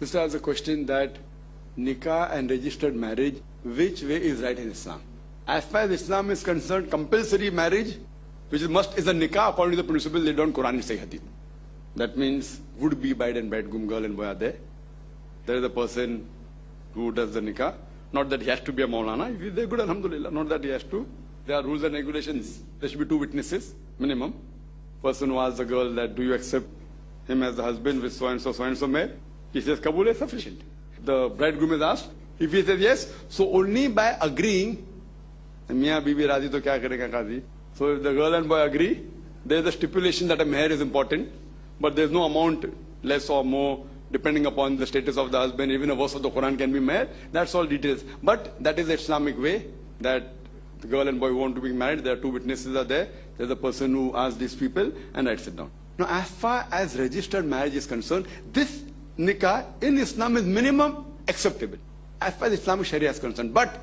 This is a question that nikah and registered marriage, which way is right in Islam? As far as Islam is concerned, compulsory marriage, which is must, is a nikah according to the principle laid down Quran and Sahih Hadith. That means would-be bride and bridegroom, girl and boy are there. There is a person who does the nikah. Not that he has to be a Maulana. If he's there, good, alhamdulillah. Not that he has to. There are rules and regulations. There should be 2 witnesses, minimum. Person who asks the girl that, do you accept him as the husband with so and so male? He says, Kabul is sufficient. The bridegroom is asked. If he says yes, so only by agreeing, Miyan Bibi Razi to kya karega Qazi? So if the girl and boy agree, there is a stipulation that a meher is important, but there is no amount less or more depending upon the status of the husband. Even a verse of the Quran can be meher. That's all details. But that is the Islamic way, that the girl and boy who want to be married, there are 2 witnesses are there. There's a person who asks these people and writes it down. Now, as far as registered marriage is concerned, this nikah in Islam is minimum acceptable, as far as Islamic Sharia is concerned. But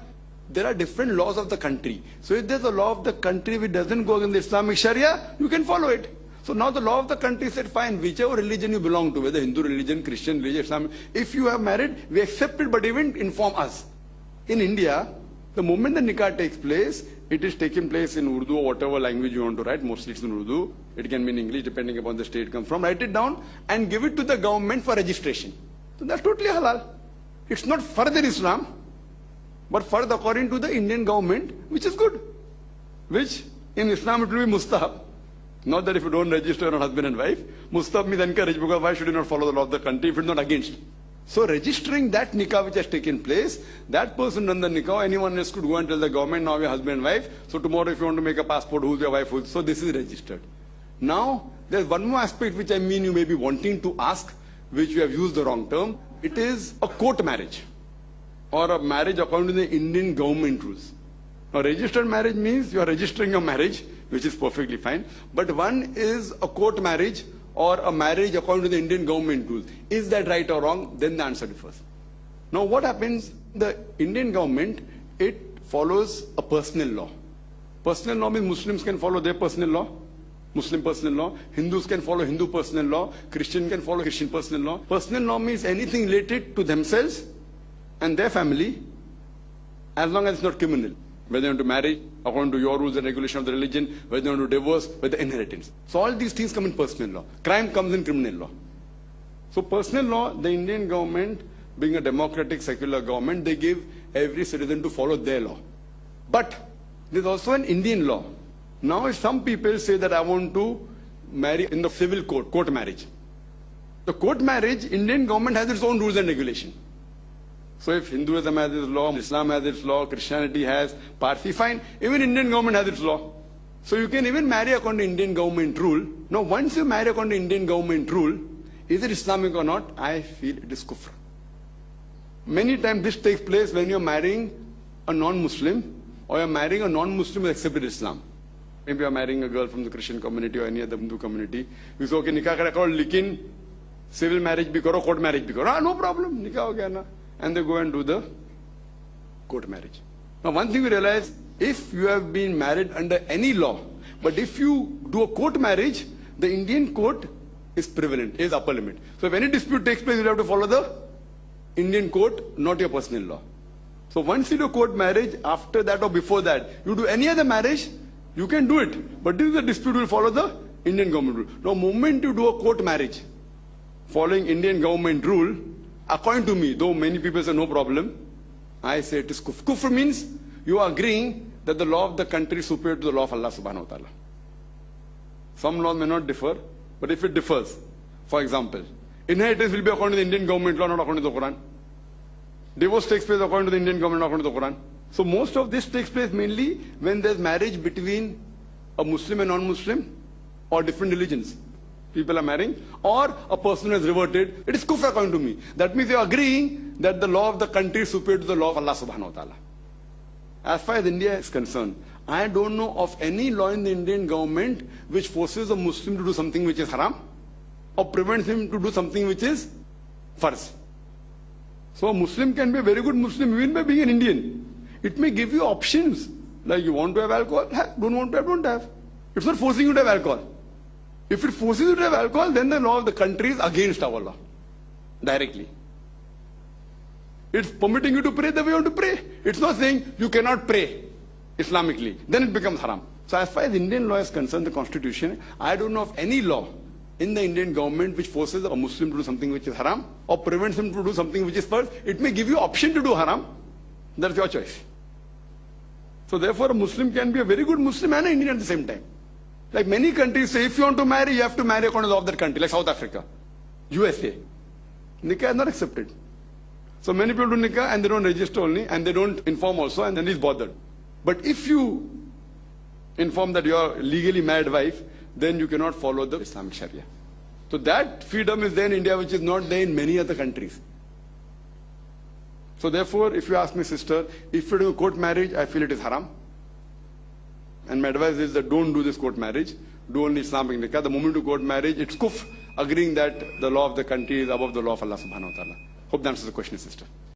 there are different laws of the country. So if there's a law of the country which doesn't go against the Islamic Sharia, you can follow it. So now the law of the country said, fine, whichever religion you belong to, whether Hindu religion, Christian religion, Islam, if you have married, we accept it, but even inform us. In India, the moment the nikah takes place, it is taking place in Urdu or whatever language you want to write. Mostly it's in Urdu. It can be in English depending upon the state it comes from. Write it down and give it to the government for registration. So that's totally halal. It's not further Islam, but further according to the Indian government, which is good. Which in Islam it will be mustahab. Not that if you don't register you're not husband and wife. Mustahab means encourage, because why should you not follow the law of the country if it's not against? So registering that nikah which has taken place, that person done the nikah, anyone else could go and tell the government, now we're husband and wife. So tomorrow if you want to make a passport, who's your wife? Who's? So this is registered. Now, there's one more aspect which I mean you may be wanting to ask, which you have used the wrong term. It is a court marriage, or a marriage according to the Indian government rules. Now, registered marriage means you are registering your marriage, which is perfectly fine. But one is a court marriage, or a marriage according to the Indian government rules. Is that right or wrong? Then the answer differs. Now what happens, the Indian government, it follows a personal law. Personal law means Muslims can follow their personal law, Muslim personal law. Hindus can follow Hindu personal law. Christian can follow Christian personal law. Personal law means anything related to themselves and their family, as long as it's not criminal. Whether you want to marry according to your rules and regulation of the religion, whether you want to divorce, whether inheritance. So all these things come in personal law. Crime comes in criminal law. So personal law, the Indian government, being a democratic secular government, they give every citizen to follow their law. But there's also an Indian law. Now if some people say that I want to marry in the civil court, court marriage. The court marriage, Indian government has its own rules and regulation. So if Hinduism has its law, Islam has its law, Christianity has, Parsi, fine. Even Indian government has its law. So you can even marry according to Indian government rule. Now once you marry according to Indian government rule, is it Islamic or not? I feel it is kufr. Many times this takes place when you're marrying a non-Muslim, or you're marrying a non-Muslim who accepted Islam. Maybe you're marrying a girl from the Christian community or any other Hindu community. You say, okay, nikah kara karo, lekin civil marriage bhi karo, court marriage bhi karo. Ah, no problem, nikah ho gaya na. And they go and do the court marriage. Now one thing we realize, if you have been married under any law, but if you do a court marriage, the Indian court is prevalent, is upper limit. So if any dispute takes place, you have to follow the Indian court, not your personal law. So once you do court marriage, after that or before that, you do any other marriage, you can do it. But this is the dispute will follow the Indian government rule. Now moment you do a court marriage, following Indian government rule, according to me, though many people say no problem, I say it is kufr. Kufr means you are agreeing that the law of the country is superior to the law of Allah subhanahu wa ta'ala. Some laws may not differ, but if it differs, for example, inheritance will be according to the Indian government law, not according to the Quran. Divorce takes place according to the Indian government, not according to the Quran. So most of this takes place mainly when there's marriage between a Muslim and non-Muslim or different religions. People are marrying, or a person has reverted. It is kufr according to me. That means you are agreeing that the law of the country is superior to the law of Allah subhanahu wa ta'ala. As far as India is concerned, I don't know of any law in the Indian government which forces a Muslim to do something which is haram, or prevents him to do something which is farz. So a Muslim can be a very good Muslim even by being an Indian. It may give you options, like you want to have alcohol, have, don't want to have, don't have. It's not forcing you to have alcohol. If it forces you to have alcohol, then the law of the country is against our law, directly. It's permitting you to pray the way you want to pray. It's not saying you cannot pray Islamically. Then it becomes haram. So as far as Indian law is concerned, the constitution, I don't know of any law in the Indian government which forces a Muslim to do something which is haram or prevents him to do something which is first. It may give you option to do haram. That's your choice. So therefore a Muslim can be a very good Muslim and an Indian at the same time. Like many countries say, if you want to marry, you have to marry according to the law of that country, like South Africa, USA. Nikah is not accepted. So many people do nikah and they don't register only and they don't inform also and then he's bothered. But if you inform that you are legally married wife, then you cannot follow the Islamic Sharia. So that freedom is there in India which is not there in many other countries. So therefore, if you ask me, sister, if you do court marriage, I feel it is haram. And my advice is that don't do this court marriage. Do only Islamic nikah. The moment you court marriage, it's kufr, agreeing that the law of the country is above the law of Allah subhanahu wa ta'ala. Hope that answers the question, sister.